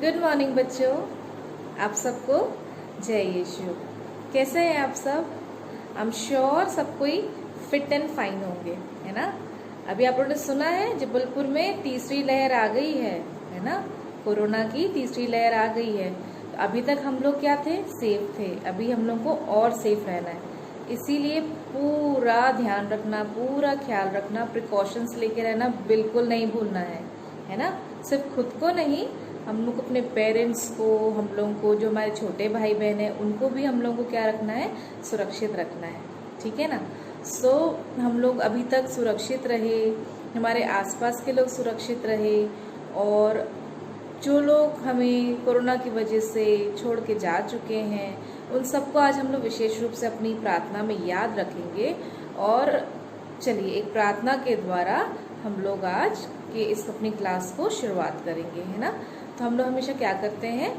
Good morning बच्चों, आप सबको जय यीशु। कैसे हैं आप सब? आई एम श्योर सब कोई फिट एंड फाइन होंगे, है ना। अभी आप लोगों ने सुना है जबलपुर में तीसरी लहर आ गई है ना। कोरोना की तीसरी लहर आ गई है। तो अभी तक हम लोग क्या थे? सेफ थे। अभी हम लोग को और सेफ रहना है, इसीलिए पूरा ध्यान रखना, पूरा ख्याल रखना, प्रिकॉशंस लेके रहना बिल्कुल नहीं भूलना है ना। सिर्फ खुद को नहीं, हम लोग अपने पेरेंट्स को, हम लोगों को, जो हमारे छोटे भाई बहन हैं उनको भी हम लोगों को क्या रखना है? सुरक्षित रखना है, ठीक है ना। सो हम लोग अभी तक सुरक्षित रहे, हमारे आसपास के लोग सुरक्षित रहे, और जो लोग हमें कोरोना की वजह से छोड़ के जा चुके हैं उन सबको आज हम लोग विशेष रूप से अपनी प्रार्थना में याद रखेंगे। और चलिए एक प्रार्थना के द्वारा हम लोग आज के इस अपनी क्लास को शुरुआत करेंगे, है ना। तो हम लोग हमेशा क्या करते हैं?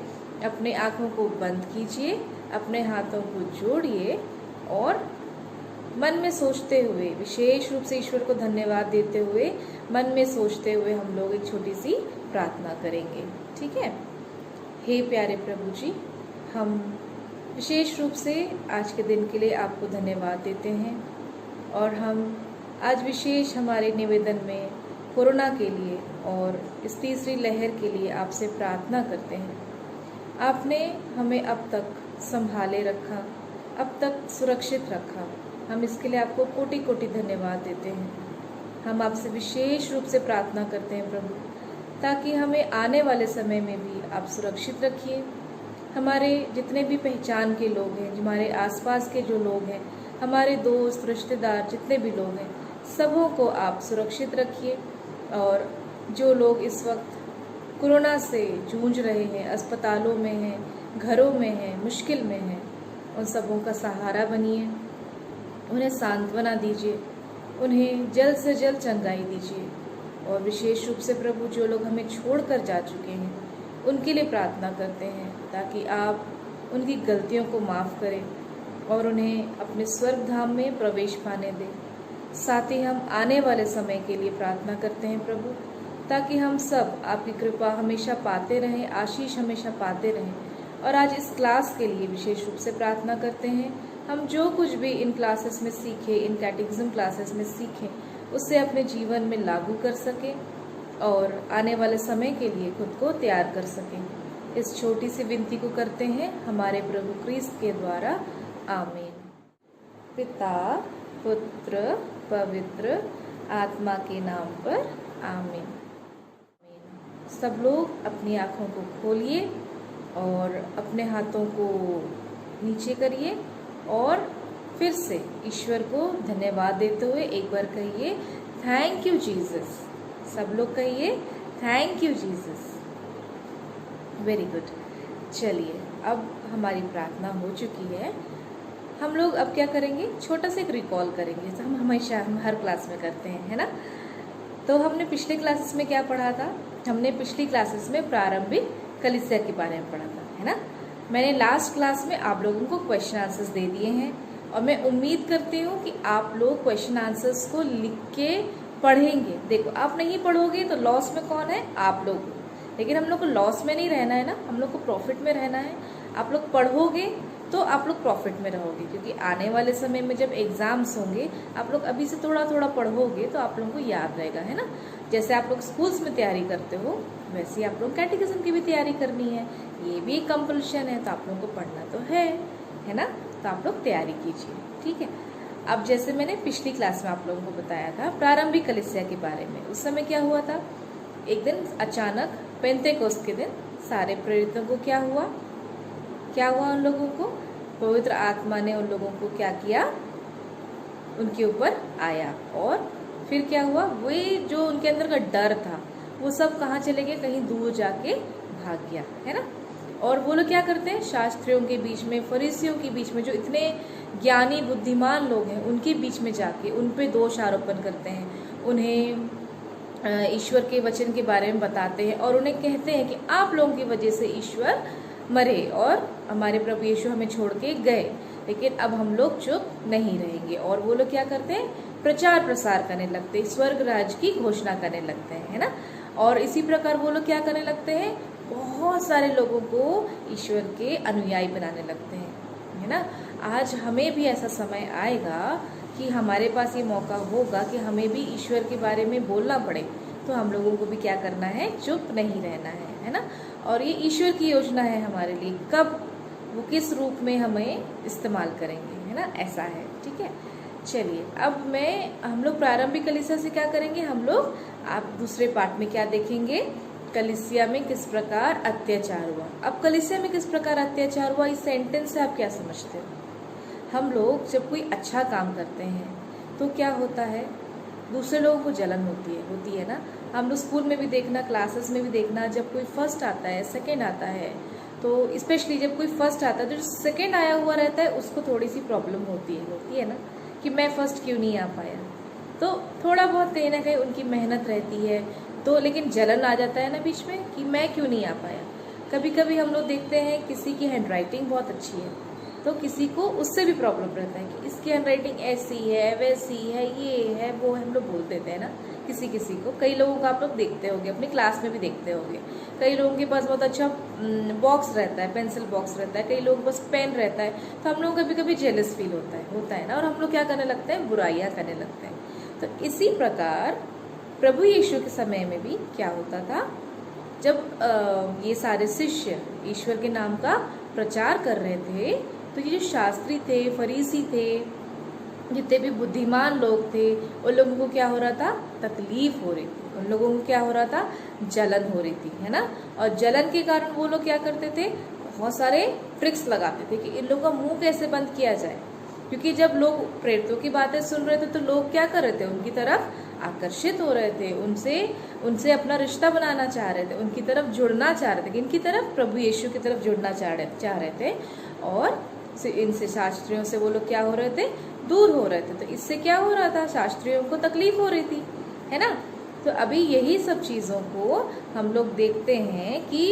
अपने आँखों को बंद कीजिए, अपने हाथों को जोड़िए और मन में सोचते हुए, विशेष रूप से ईश्वर को धन्यवाद देते हुए, मन में सोचते हुए हम लोग एक छोटी सी प्रार्थना करेंगे, ठीक है। हे प्यारे प्रभु जी, हम विशेष रूप से आज के दिन के लिए आपको धन्यवाद देते हैं, और हम आज विशेष हमारे निवेदन में कोरोना के लिए और इस तीसरी लहर के लिए आपसे प्रार्थना करते हैं। आपने हमें अब तक संभाले रखा, अब तक सुरक्षित रखा, हम इसके लिए आपको कोटि कोटि धन्यवाद देते हैं। हम आपसे विशेष रूप से प्रार्थना करते हैं प्रभु, ताकि हमें आने वाले समय में भी आप सुरक्षित रखिए। हमारे जितने भी पहचान के लोग हैं, हमारे आसपास के जो लोग हैं, हमारे दोस्त रिश्तेदार जितने भी लोग हैं, सबों को आप सुरक्षित रखिए। और जो लोग इस वक्त कोरोना से जूझ रहे हैं, अस्पतालों में हैं, घरों में हैं, मुश्किल में हैं, उन सबों का सहारा बनिए, उन्हें सांत्वना दीजिए, उन्हें जल्द से जल्द चंगाई दीजिए। और विशेष रूप से प्रभु जो लोग हमें छोड़कर जा चुके हैं उनके लिए प्रार्थना करते हैं, ताकि आप उनकी गलतियों को माफ़ करें और उन्हें अपने स्वर्ग धाम में प्रवेश पाने दें। साथ ही हम आने वाले समय के लिए प्रार्थना करते हैं प्रभु, ताकि हम सब आपकी कृपा हमेशा पाते रहें, आशीष हमेशा पाते रहें। और आज इस क्लास के लिए विशेष रूप से प्रार्थना करते हैं, हम जो कुछ भी इन क्लासेस में सीखें, इन कैटेकिज्म क्लासेस में सीखें, उससे अपने जीवन में लागू कर सकें और आने वाले समय के लिए खुद को तैयार कर सकें। इस छोटी सी विनती को करते हैं हमारे प्रभु क्रिस्त के द्वारा, आमीन। पिता पुत्र पवित्र आत्मा के नाम पर आमीन। सब लोग अपनी आँखों को खोलिए और अपने हाथों को नीचे करिए, और फिर से ईश्वर को धन्यवाद देते हुए एक बार कहिए, थैंक यू जीसस। सब लोग कहिए, thank you Jesus. Very good. चलिए अब हमारी प्रार्थना हो चुकी है। हम लोग अब क्या करेंगे? छोटा सा एक रिकॉल करेंगे, जैसे हम हर क्लास में करते हैं, है ना। तो हमने पिछले क्लासेस में क्या पढ़ा था? हमने पिछली क्लासेस में प्रारंभिक कलीसिया के बारे में पढ़ा था, है ना। मैंने लास्ट क्लास में आप लोगों को क्वेश्चन आंसर्स दे दिए हैं, और मैं उम्मीद करती हूँ कि आप लोग क्वेश्चन आंसर्स को लिख के पढ़ेंगे। देखो, आप नहीं पढ़ोगे तो लॉस में कौन है? आप लोग। लेकिन हम लोग को लॉस में नहीं रहना है ना, हम लोग को प्रॉफिट में रहना है। आप लोग पढ़ोगे तो आप लोग प्रॉफिट में रहोगे, क्योंकि आने वाले समय में जब एग्जाम्स होंगे, आप लोग अभी से थोड़ा थोड़ा पढ़ोगे तो आप लोगों को याद रहेगा, है ना। जैसे आप लोग स्कूल्स में तैयारी करते हो, वैसे ही आप लोग कैटेकिज्म की भी तैयारी करनी है। ये भी एक कंपल्शन है, तो आप लोगों को पढ़ना तो है ना। तो आप लोग तैयारी कीजिए, ठीक है। अब जैसे मैंने पिछली क्लास में आप लोगों को बताया था प्रारंभिक कलीसिया के बारे में, उस समय क्या हुआ था? एक दिन अचानक पेंतेकोस्त के दिन सारे प्रेरितों को क्या हुआ उन लोगों को? पवित्र आत्मा ने उन लोगों को क्या किया? उनके ऊपर आया, और फिर क्या हुआ? वे जो उनके अंदर का डर था वो सब कहाँ चले गए? कहीं दूर जाके भाग गया, है ना। और वो लोग क्या करते हैं? शास्त्रियों के बीच में, फरीसियों के बीच में, जो इतने ज्ञानी बुद्धिमान लोग हैं उनके बीच में जाके उन पे दोष आरोपण करते हैं, उन्हें ईश्वर के वचन के बारे में बताते हैं, और उन्हें कहते हैं कि आप लोगों की वजह से ईश्वर मरे और हमारे प्रभु यीशु हमें छोड़ के गए, लेकिन अब हम लोग चुप नहीं रहेंगे। और वो लोग क्या करते हैं? प्रचार प्रसार करने लगते हैं, स्वर्ग राज की घोषणा करने लगते हैं, है ना। और इसी प्रकार वो लोग क्या करने लगते हैं? बहुत सारे लोगों को ईश्वर के अनुयायी बनाने लगते हैं, है ना। आज हमें भी ऐसा समय आएगा कि हमारे पास ये मौका होगा कि हमें भी ईश्वर के बारे में बोलना पड़े, तो हम लोगों को भी क्या करना है, चुप नहीं रहना है ना। और ये ईश्वर की योजना है हमारे लिए, कब वो किस रूप में हमें इस्तेमाल करेंगे, है ना, ऐसा है। ठीक है, चलिए अब हम लोग प्रारंभिक कलीसिया से क्या करेंगे, हम लोग आप दूसरे पार्ट में क्या देखेंगे, कलीसिया में किस प्रकार अत्याचार हुआ। अब कलीसिया में किस प्रकार अत्याचार हुआ, इस सेंटेंस से आप क्या समझते हो। हम लोग जब कोई अच्छा काम करते हैं तो क्या होता है, दूसरे लोगों को जलन होती है ना। हम लोग स्कूल में भी देखना, क्लासेस में भी देखना, जब कोई फर्स्ट आता है, सेकंड आता है, तो स्पेशली जब कोई फर्स्ट आता है तो जो सेकंड आया हुआ रहता है उसको थोड़ी सी प्रॉब्लम होती है ना, कि मैं फर्स्ट क्यों नहीं आ पाया। तो थोड़ा बहुत कहीं ना कहीं उनकी मेहनत रहती है, तो लेकिन जलन आ जाता है ना बीच में कि मैं क्यों नहीं आ पाया। कभी कभी हम लोग देखते हैं किसी की हैंडराइटिंग बहुत अच्छी है, तो किसी को उससे भी प्रॉब्लम रहता है कि इसकी हैंडराइटिंग ऐसी है, वैसी है, ये है, वो है, हम लोग बोल देते हैं ना किसी किसी को। कई लोगों को आप लोग देखते होंगे, अपनी क्लास में भी देखते होंगे, कई लोगों के पास बहुत अच्छा बॉक्स रहता है, पेंसिल बॉक्स रहता है, कई लोगों के पास पेन रहता है, तो हम लोग कभी कभी जेलस फील होता है ना, और हम लोग क्या करने लगते हैं, बुराइयां करने लगते हैं। तो इसी प्रकार प्रभु यीशु के समय में भी क्या होता था, जब ये सारे शिष्य ईश्वर के नाम का प्रचार कर रहे थे, तो ये जो शास्त्री थे, फरीसी थे, जितने भी बुद्धिमान लोग थे, उन लोगों को क्या हो रहा था, तकलीफ हो रही थी, उन लोगों को क्या हो रहा था, जलन हो रही थी, है ना। और जलन के कारण वो लोग क्या करते थे, बहुत सारे ट्रिक्स लगाते थे कि इन लोगों का मुंह कैसे बंद किया जाए, क्योंकि जब लोग प्रेरितों की बातें सुन रहे थे तो लोग क्या कर रहे थे, उनकी तरफ आकर्षित हो रहे थे, उनसे अपना रिश्ता बनाना चाह रहे थे, उनकी तरफ जुड़ना चाह रहे थे, इनकी तरफ, प्रभु यीशु की तरफ जुड़ना चाह रहे थे। और इनसे, शास्त्रियों से वो लोग क्या हो रहे थे, दूर हो रहे थे। तो इससे क्या हो रहा था, शास्त्रियों को तकलीफ हो रही थी, है ना। तो अभी यही सब चीज़ों को हम लोग देखते हैं कि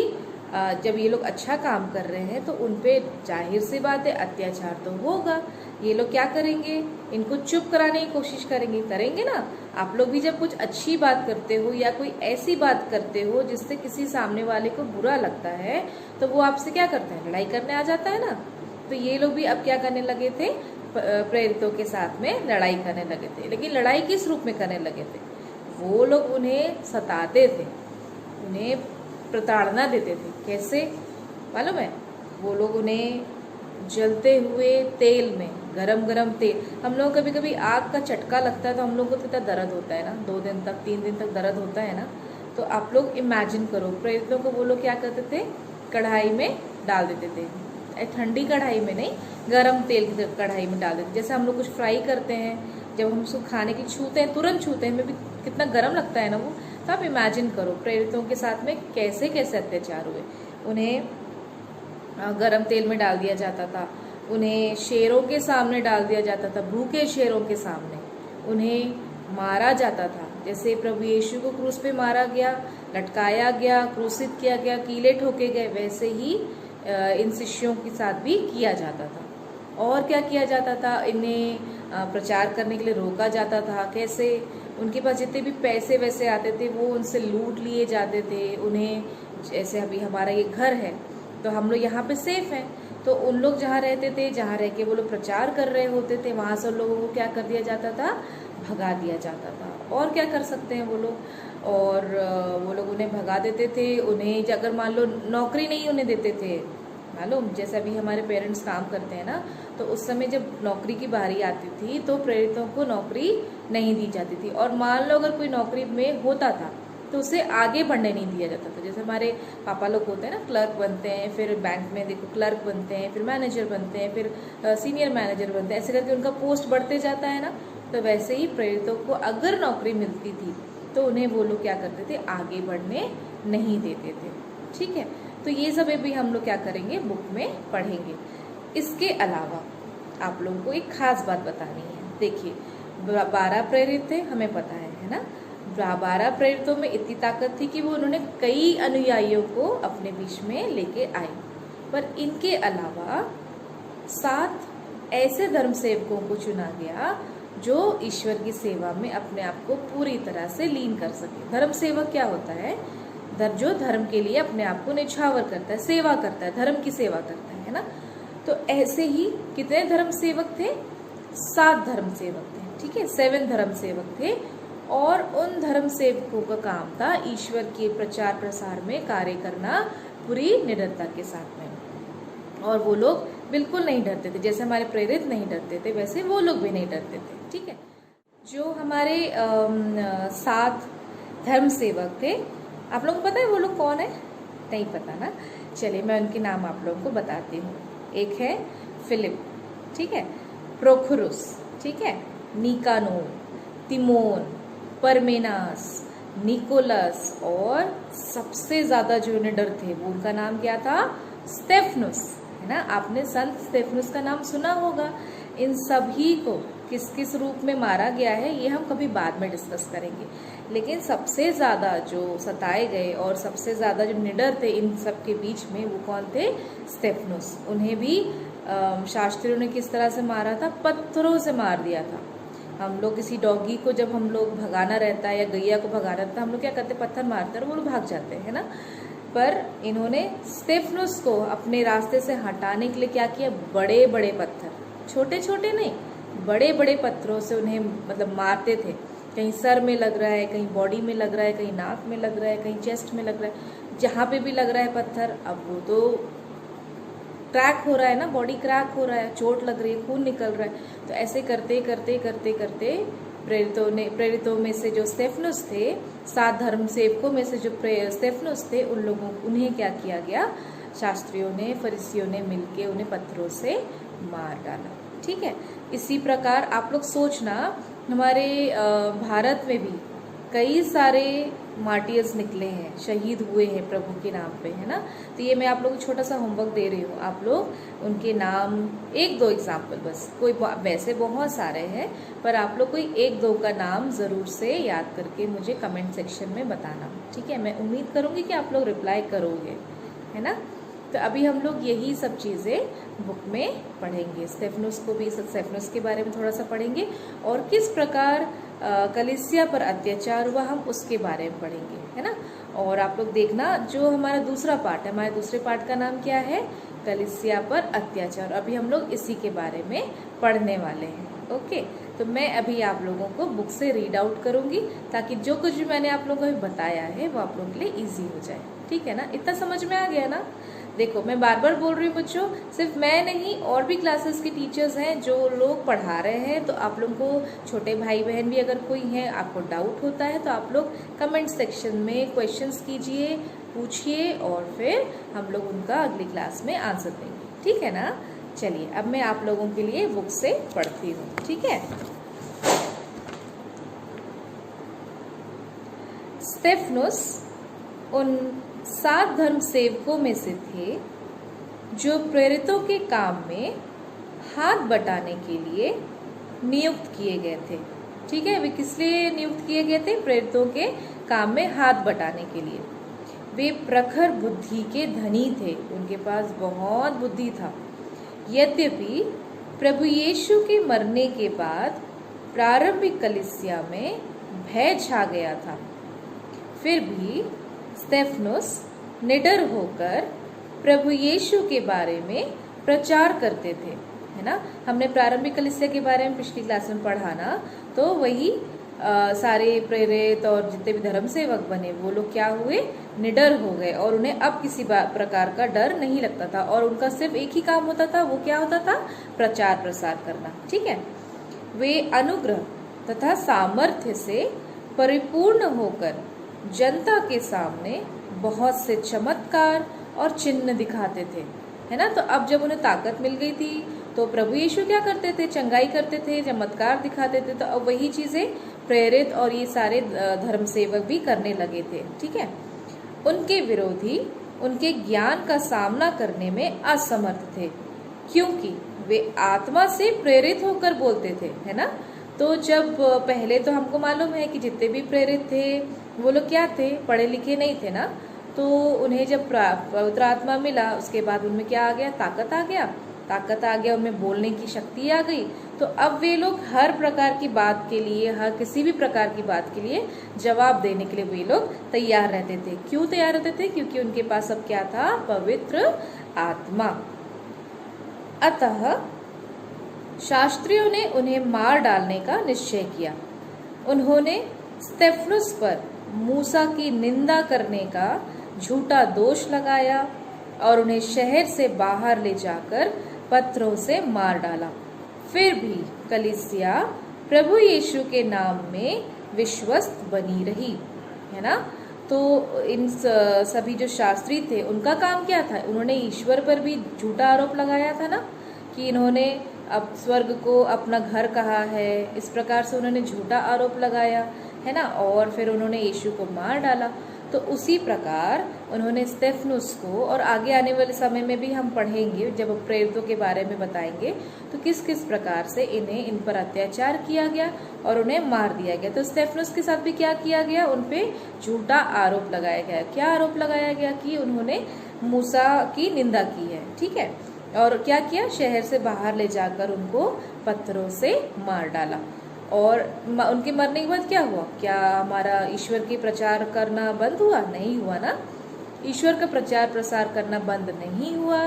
जब ये लोग अच्छा काम कर रहे हैं तो उन पे जाहिर सी बात है अत्याचार तो होगा। ये लोग क्या करेंगे, इनको चुप कराने की कोशिश करेंगे ना। आप लोग भी जब कुछ अच्छी बात करते हो या कोई ऐसी बात करते हो जिससे किसी सामने वाले को बुरा लगता है, तो वो आपसे क्या करता है, लड़ाई करने आ जाता है ना। तो ये लोग भी अब क्या करने लगे थे, प्रेरितों के साथ में लड़ाई करने लगे थे। लेकिन लड़ाई किस रूप में करने लगे थे, वो लोग उन्हें सताते थे, उन्हें प्रताड़ना देते थे। कैसे मालूम है, वो लोग उन्हें जलते हुए तेल में, गरम तेल, हम लोग कभी कभी आग का चटका लगता है तो हम लोग को कितना दर्द होता है ना, 2 दिन तक 3 दिन तक दर्द होता है ना। तो आप लोग इमेजिन करो, प्रेरितों को वो लोग क्या करते थे, कढ़ाई में डाल देते थे, ठंडी कढ़ाई में नहीं, गरम तेल की कढ़ाई में डाल देते। जैसे हम लोग कुछ फ्राई करते हैं, जब हम उसको खाने की छूते हैं, तुरंत छूते हैं, हमें भी कितना गर्म लगता है ना वो। तो आप इमेजिन करो प्रेरितों के साथ में कैसे कैसे अत्याचार हुए। उन्हें गरम तेल में डाल दिया जाता था, उन्हें शेरों के सामने डाल दिया जाता था, भूखे शेरों के सामने उन्हें मारा जाता था। जैसे प्रभु यीशु को क्रूस पे मारा गया, लटकाया गया, क्रूसित किया गया, कीले ठोके गए, वैसे ही इन शिष्यों के साथ भी किया जाता था। और क्या किया जाता था, इन्हें प्रचार करने के लिए रोका जाता था। कैसे, उनके पास जितने भी पैसे वैसे आते थे वो उनसे लूट लिए जाते थे। उन्हें, जैसे अभी हमारा ये घर है तो हम लोग यहाँ पे सेफ हैं, तो उन लोग जहाँ रहते थे, जहाँ रह के वो लोग प्रचार कर रहे होते थे, वहाँ से लोगों को क्या कर दिया जाता था, भगा दिया जाता था। और क्या कर सकते हैं वो लोग, और वो लोग उन्हें भगा देते थे। उन्हें अगर मान लो नौकरी नहीं उन्हें देते थे, मालूम, जैसे अभी हमारे पेरेंट्स काम करते हैं ना, तो उस समय जब नौकरी की बारी आती थी तो प्रेरितों को नौकरी नहीं दी जाती थी। और मान लो अगर कोई नौकरी में होता था तो उसे आगे बढ़ने नहीं दिया जाता था। जैसे हमारे पापा लोग होते हैं ना, क्लर्क बनते हैं, फिर बैंक में देखो क्लर्क बनते हैं, फिर मैनेजर बनते हैं, फिर सीनियर मैनेजर बनते हैं, ऐसे करके उनका पोस्ट बढ़ते जाता है ना। तो वैसे ही प्रेरितों को अगर नौकरी मिलती थी तो उन्हें वो लोग क्या करते थे, आगे बढ़ने नहीं देते थे। ठीक है, तो ये सब भी हम लोग क्या करेंगे, बुक में पढ़ेंगे। इसके अलावा आप लोगों को एक खास बात बतानी है। देखिए 12 प्रेरित थे, हमें पता है ना। 12 प्रेरितों में इतनी ताकत थी कि वो उन्होंने कई अनुयायियों को अपने बीच में लेके आए। पर इनके अलावा 7 ऐसे धर्म सेवकों को चुना गया जो ईश्वर की सेवा में अपने आप को पूरी तरह से लीन कर सके। धर्म सेवक क्या होता है, जो धर्म के लिए अपने आप को निछावर करता है, सेवा करता है, धर्म की सेवा करता है ना। तो ऐसे ही कितने धर्म सेवक थे? 7 धर्म सेवक थे, ठीक है, 7 धर्म सेवक थे। और उन धर्म सेवकों का काम था ईश्वर के प्रचार प्रसार में कार्य करना पूरी निडरता के साथ में। और वो लोग बिल्कुल नहीं डरते थे, जैसे हमारे प्रेरित नहीं डरते थे वैसे वो लोग भी नहीं डरते थे, ठीक है। जो हमारे 7 धर्म सेवक थे, आप लोगों को पता है वो लोग कौन है? नहीं पता ना, चलिए मैं उनके नाम आप लोगों को बताती हूँ। एक है फिलिप, ठीक है, प्रोखोरुस, ठीक है, निकानोर, तिमोन, परमेनास, निकोलस, और सबसे ज्यादा जो निडर थे वो उनका नाम क्या था? स्टेफनुस, है ना। आपने संत स्टेफनुस का नाम सुना होगा। इन सभी को किस किस रूप में मारा गया है ये हम कभी बाद में डिस्कस करेंगे, लेकिन सबसे ज्यादा जो सताए गए और सबसे ज्यादा जो निडर थे इन सब के बीच में वो कौन थे? स्टेफनुस। उन्हें भी शास्त्रियों ने किस तरह से मारा था? पत्थरों से मार दिया था। हम लोग किसी डॉगी को जब हम लोग भगाना रहता है या गैया को भगाना रहता है, हम लोग क्या करते? पत्थर मारते हैं और वो लोग भाग जाते हैं, है ना। पर इन्होंने स्टेफनुस को अपने रास्ते से हटाने के लिए क्या किया? बड़े बड़े पत्थर, छोटे छोटे नहीं, बड़े बड़े पत्थरों से उन्हें मतलब मारते थे। कहीं सर में लग रहा है, कहीं बॉडी में लग रहा है, कहीं नाक में लग रहा है, कहीं चेस्ट में लग रहा है, जहाँ पे भी लग रहा है पत्थर, अब वो तो क्रैक हो रहा है ना, बॉडी क्रैक हो रहा है, चोट लग रही है, खून निकल रहा है। तो ऐसे करते करते करते करते प्रेरितों में से जो स्टेफनुस थे, 7 धर्म सेवकों में से जो स्टेफनुस थे, उन्हें क्या किया गया? शास्त्रियों ने, फरीसियों ने मिलके उन्हें पत्थरों से मार डाला, ठीक है। इसी प्रकार आप लोग सोचना, हमारे भारत में भी कई सारे मार्टियर्स निकले हैं, शहीद हुए हैं प्रभु के नाम पे, है ना। तो ये मैं आप लोगों को छोटा सा होमवर्क दे रही हूँ, आप लोग उनके नाम 1-2 एग्जाम्पल बस, कोई वैसे बहुत सारे हैं पर आप लोग कोई 1-2 का नाम जरूर से याद करके मुझे कमेंट सेक्शन में बताना, ठीक है। मैं उम्मीद करूंगी कि आप लोग रिप्लाई करोगे, है ना। तो अभी हम लोग यही सब चीज़ें बुक में पढ़ेंगे। स्टेफनुस को भी, स्टेफनुस के बारे में थोड़ा सा पढ़ेंगे और किस प्रकार कलीसिया पर अत्याचार हुआ हम उसके बारे में पढ़ेंगे, है ना। और आप लोग देखना जो हमारा दूसरा पार्ट है, हमारे दूसरे पार्ट का नाम क्या है? कलीसिया पर अत्याचार। अभी हम लोग इसी के बारे में पढ़ने वाले हैं, ओके। तो मैं अभी आप लोगों को बुक से रीड आउट करूंगी ताकि जो कुछ भी मैंने आप लोगों को बताया है वो आप लोगों के लिए ईजी हो जाए, ठीक है ना। इतना समझ में आ गया ना। देखो मैं बार बार बोल रही हूँ बच्चों, सिर्फ मैं नहीं और भी क्लासेस के टीचर्स हैं जो लोग पढ़ा रहे हैं। तो आप लोगों को छोटे भाई बहन भी अगर कोई है, आपको डाउट होता है तो आप लोग कमेंट सेक्शन में क्वेश्चंस कीजिए, पूछिए और फिर हम लोग उनका अगली क्लास में आंसर देंगे, ठीक है ना। चलिए अब मैं आप लोगों के लिए बुक से पढ़ती हूँ, ठीक है। स्टेफनुस उन 7 धर्म सेवकों में से थे जो प्रेरितों के काम में हाथ बटाने के लिए नियुक्त किए गए थे, ठीक है। वे किस लिए नियुक्त किए गए थे? प्रेरितों के काम में हाथ बटाने के लिए। वे प्रखर बुद्धि के धनी थे, उनके पास बहुत बुद्धि था। यद्यपि प्रभु यीशु के मरने के बाद प्रारंभिक कलीसिया में भय छा गया था, फिर भी स्टेफनुस निडर होकर प्रभु यीशु के बारे में प्रचार करते थे, है ना। हमने प्रारंभिक कलीसिया के बारे में पिछली क्लास में पढ़ा ना, तो वही सारे प्रेरित और जितने भी धर्म सेवक बने वो लोग क्या हुए? निडर हो गए और उन्हें अब किसी प्रकार का डर नहीं लगता था और उनका सिर्फ एक ही काम होता था, वो क्या होता था? प्रचार प्रसार करना, ठीक है। वे अनुग्रह तथा सामर्थ्य से परिपूर्ण होकर जनता के सामने बहुत से चमत्कार और चिन्ह दिखाते थे, है ना। तो अब जब उन्हें ताकत मिल गई थी तो प्रभु यीशु क्या करते थे? चंगाई करते थे, चमत्कार दिखाते थे। तो अब वही चीजें प्रेरित और ये सारे धर्म सेवक भी करने लगे थे, ठीक है। उनके विरोधी उनके ज्ञान का सामना करने में असमर्थ थे क्योंकि वे आत्मा से प्रेरित होकर बोलते थे, है ना। तो जब पहले तो हमको मालूम है कि जितने भी प्रेरित थे वो लोग क्या थे? पढ़े लिखे नहीं थे ना। तो उन्हें जब पवित्र आत्मा मिला उसके बाद उनमें क्या आ गया? ताकत आ गया। ताकत आ गया, उनमें बोलने की शक्ति आ गई। तो अब वे लोग हर प्रकार की बात के लिए, हर किसी भी प्रकार की बात के लिए जवाब देने के लिए वे लोग तैयार रहते थे। क्यों तैयार रहते थे? क्योंकि उनके पास अब क्या था? पवित्र आत्मा। अतः शास्त्रियों ने उन्हें मार डालने का निश्चय किया। उन्होंने स्तेफनुस पर मूसा की निंदा करने का झूठा दोष लगाया और उन्हें शहर से बाहर ले जाकर पत्थरों से मार डाला। फिर भी कलीसिया प्रभु यीशु के नाम में विश्वस्त बनी रही, है ना। तो इन सभी जो शास्त्री थे उनका काम क्या था? उन्होंने ईश्वर पर भी झूठा आरोप लगाया था ना, कि इन्होंने अब स्वर्ग को अपना घर कहा है, इस प्रकार से उन्होंने झूठा आरोप लगाया, है ना। और फिर उन्होंने यीशु को मार डाला। तो उसी प्रकार उन्होंने स्तेफनुस को, और आगे आने वाले समय में भी हम पढ़ेंगे जब प्रेरितों के बारे में बताएंगे, तो किस किस प्रकार से इन पर अत्याचार किया गया और उन्हें मार दिया गया। तो स्तेफनुस के साथ भी क्या किया गया? उन पे झूठा आरोप लगाया गया। क्या आरोप लगाया गया? कि उन्होंने मूसा की निंदा की है, ठीक है। और क्या किया? शहर से बाहर ले जाकर उनको पत्थरों से मार डाला। और उनके मरने के बाद क्या हुआ? क्या हमारा ईश्वर की प्रचार करना बंद हुआ? नहीं हुआ ना। ईश्वर का प्रचार प्रसार करना बंद नहीं हुआ।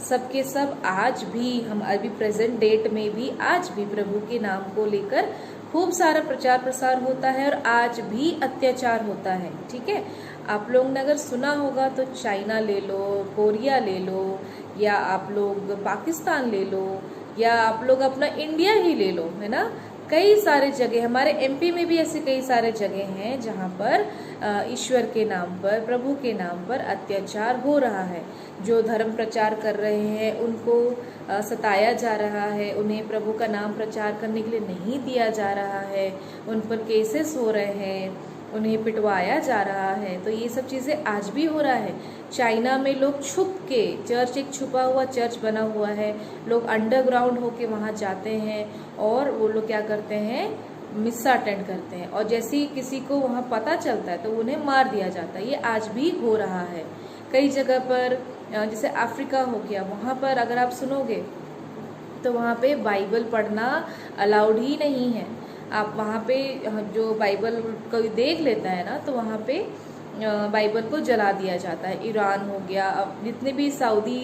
सबके सब आज भी, हम अभी प्रेजेंट डेट में भी आज भी प्रभु के नाम को लेकर खूब सारा प्रचार प्रसार होता है और आज भी अत्याचार होता है, ठीक है। आप लोगों ने अगर सुना होगा तो चाइना ले लो, कोरिया ले लो, या आप लोग पाकिस्तान ले लो, या आप लोग अपना इंडिया ही ले लो, है ना। कई सारे जगह, हमारे एमपी में भी ऐसे कई सारे जगह हैं जहाँ पर ईश्वर के नाम पर, प्रभु के नाम पर अत्याचार हो रहा है। जो धर्म प्रचार कर रहे हैं उनको सताया जा रहा है, उन्हें प्रभु का नाम प्रचार करने के लिए नहीं दिया जा रहा है, उन पर केसेस हो रहे हैं, उन्हें पिटवाया जा रहा है। तो ये सब चीज़ें आज भी हो रहा है। चाइना में लोग छुप के, चर्च एक छुपा हुआ चर्च बना हुआ है, लोग अंडरग्राउंड होके वहाँ जाते हैं और वो लोग क्या करते हैं? मिस्सा अटेंड करते हैं, और जैसे ही किसी को वहाँ पता चलता है तो उन्हें मार दिया जाता है। ये आज भी हो रहा है कई जगह पर। जैसे अफ्रीका हो गया, वहाँ पर अगर आप सुनोगे तो वहाँ पे बाइबल पढ़ना अलाउड ही नहीं है। आप वहाँ पे जो बाइबल कोई देख लेता है ना, तो वहाँ पे बाइबल को जला दिया जाता है। ईरान हो गया, अब जितने भी सऊदी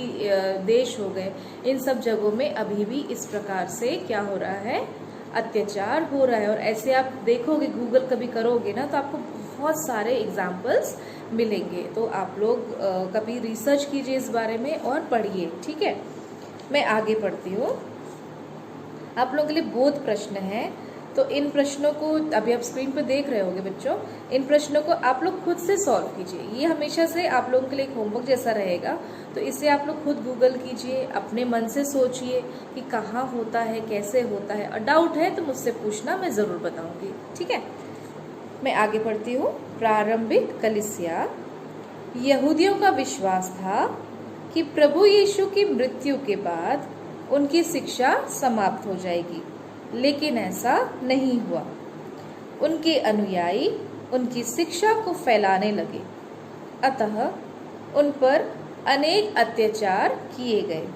देश हो गए, इन सब जगहों में अभी भी इस प्रकार से क्या हो रहा है? अत्याचार हो रहा है। और ऐसे आप देखोगे, गूगल कभी करोगे ना, तो आपको बहुत सारे एग्जाम्पल्स मिलेंगे। तो आप लोग कभी रिसर्च कीजिए इस बारे में और पढ़िए, ठीक है। मैं आगे पढ़ती हूँ। आप लोगों के लिए बोध प्रश्न है, तो इन प्रश्नों को अभी आप स्क्रीन पर देख रहे होंगे बच्चों। इन प्रश्नों को आप लोग खुद से सॉल्व कीजिए। ये हमेशा से आप लोगों के लिए एक होमवर्क जैसा रहेगा, तो इसे आप लोग खुद गूगल कीजिए, अपने मन से सोचिए कि कहाँ होता है, कैसे होता है, और डाउट है तो मुझसे पूछना, मैं ज़रूर बताऊंगी, ठीक है। मैं आगे पढ़ती हूँ। प्रारंभिक कलीसिया, यहूदियों का विश्वास था कि प्रभु यीशु की मृत्यु के बाद उनकी शिक्षा समाप्त हो जाएगी, लेकिन ऐसा नहीं हुआ। उनके अनुयायी उनकी शिक्षा को फैलाने लगे, अतः उन पर अनेक अत्याचार किए गए,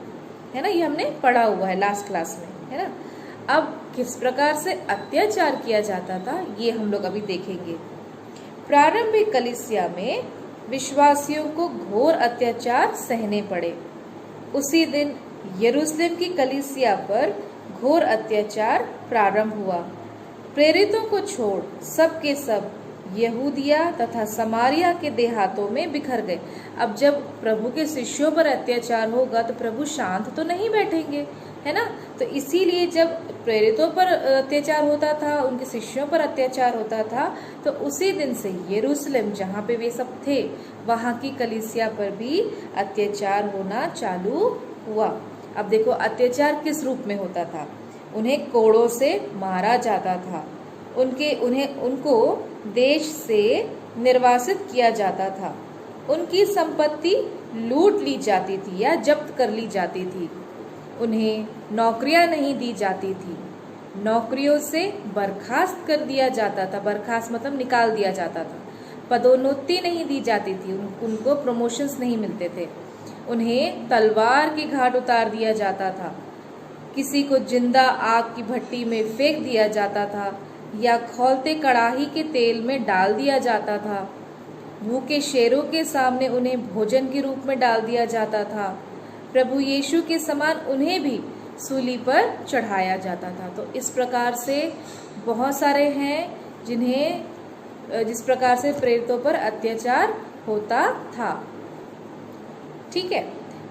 है ना। ये हमने पढ़ा हुआ है लास्ट क्लास में, है ना। अब किस प्रकार से अत्याचार किया जाता था ये हम लोग अभी देखेंगे। प्रारंभिक कलीसिया में विश्वासियों को घोर अत्याचार सहने पड़े। उसी दिन यरूशलेम की कलीसिया पर घोर अत्याचार प्रारंभ हुआ। प्रेरितों को छोड़ सब के सब यहूदिया तथा समारिया के देहातों में बिखर गए। अब जब प्रभु के शिष्यों पर अत्याचार होगा तो प्रभु शांत तो नहीं बैठेंगे, है ना। तो इसीलिए जब प्रेरितों पर अत्याचार होता था, उनके शिष्यों पर अत्याचार होता था, तो उसी दिन से यरूशलेम जहाँ पे वे सब थे, वहाँ की कलीसिया पर भी अत्याचार होना चालू हुआ। अब देखो अत्याचार किस रूप में होता था। उन्हें कोड़ों से मारा जाता था, उनको देश से निर्वासित किया जाता था, उनकी संपत्ति लूट ली जाती थी या जब्त कर ली जाती थी, उन्हें नौकरियां नहीं दी जाती थी, नौकरियों से बर्खास्त कर दिया जाता था, बर्खास्त मतलब निकाल दिया जाता था, पदोन्नति नहीं दी जाती थी, उनको प्रमोशंस नहीं मिलते थे, उन्हें तलवार की घाट उतार दिया जाता था, किसी को जिंदा आग की भट्टी में फेंक दिया जाता था या खौलते कड़ाही के तेल में डाल दिया जाता था। भूखे शेरों के सामने उन्हें भोजन के रूप में डाल दिया जाता था। प्रभु यीशु के समान उन्हें भी सूली पर चढ़ाया जाता था। तो इस प्रकार से बहुत सारे हैं जिस प्रकार से प्रेरितों पर अत्याचार होता था। ठीक है,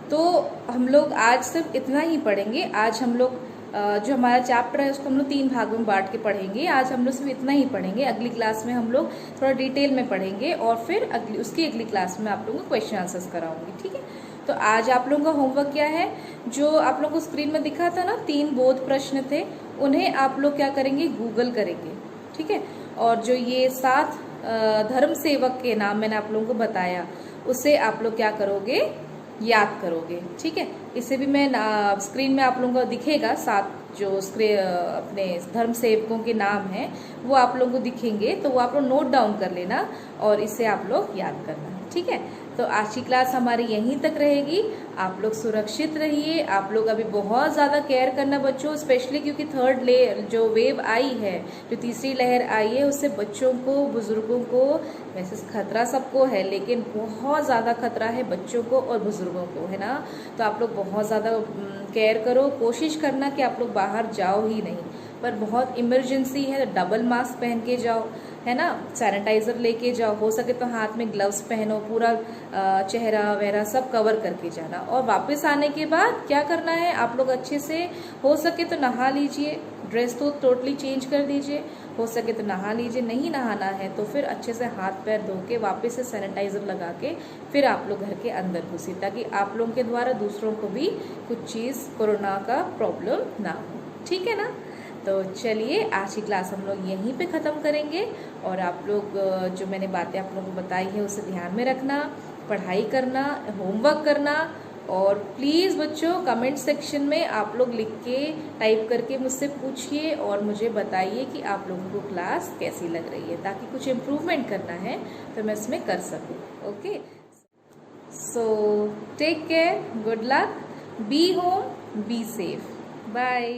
तो हम लोग आज सिर्फ इतना ही पढ़ेंगे। आज हम लोग जो हमारा चैप्टर है उसको हम लोग 3 भागों में बांट के पढ़ेंगे। आज हम लोग सिर्फ इतना ही पढ़ेंगे। अगली क्लास में हम लोग थोड़ा डिटेल में पढ़ेंगे और फिर उसकी अगली क्लास में आप लोगों को क्वेश्चन आंसर्स कराऊंगी। ठीक है, तो आज आप लोगों का होमवर्क क्या है, जो आप लोगों को स्क्रीन में दिखा था ना, 3 बोध प्रश्न थे, उन्हें आप लोग क्या करेंगे, गूगल करेंगे। ठीक है, और जो ये 7 धर्म सेवक के नाम मैंने आप लोगों को बताया, उसे आप लोग क्या करोगे, याद करोगे। ठीक है, इसे भी मैं स्क्रीन में आप लोगों को दिखेगा, 7 जो अपने धर्म सेवकों के नाम हैं वो आप लोगों को दिखेंगे, तो वो आप लोग नोट डाउन कर लेना और इसे आप लोग याद करना। ठीक है, तो आज की क्लास हमारी यहीं तक रहेगी। आप लोग सुरक्षित रहिए। आप लोग अभी बहुत ज़्यादा केयर करना बच्चों, स्पेशली क्योंकि 3rd लेयर जो वेव आई है, जो तीसरी लहर आई है, उससे बच्चों को, बुजुर्गों को, वैसे खतरा सबको है लेकिन बहुत ज़्यादा खतरा है बच्चों को और बुजुर्गों को, है ना। तो आप लोग बहुत ज़्यादा केयर करो। कोशिश करना कि आप लोग बाहर जाओ ही नहीं, पर बहुत इमरजेंसी है तो डबल मास्क पहन के जाओ, है ना। सैनिटाइजर लेके जाओ, हो सके तो हाथ में ग्लव्स पहनो, पूरा चेहरा वगैरह सब कवर करके जाना। और वापस आने के बाद क्या करना है, आप लोग अच्छे से हो सके तो नहा लीजिए, ड्रेस तो टोटली चेंज कर दीजिए, हो सके तो नहा लीजिए। नहीं नहाना है तो फिर अच्छे से हाथ पैर धो के वापस से सैनिटाइजर लगा के फिर आप लोग घर के अंदर घुसिए, ताकि आप लोगों के द्वारा दूसरों को भी कुछ चीज़ कोरोना का प्रॉब्लम ना हो। ठीक है ना। तो चलिए आज की क्लास हम लोग यहीं पे ख़त्म करेंगे और आप लोग जो मैंने बातें आप लोगों को बताई है उसे ध्यान में रखना, पढ़ाई करना, होमवर्क करना। और प्लीज़ बच्चों कमेंट सेक्शन में आप लोग लिख के टाइप करके मुझसे पूछिए और मुझे बताइए कि आप लोगों को क्लास कैसी लग रही है, ताकि कुछ इम्प्रूवमेंट करना है तो मैं इसमें कर सकूँ। Okay, so take care, good luck, be home, be safe, bye.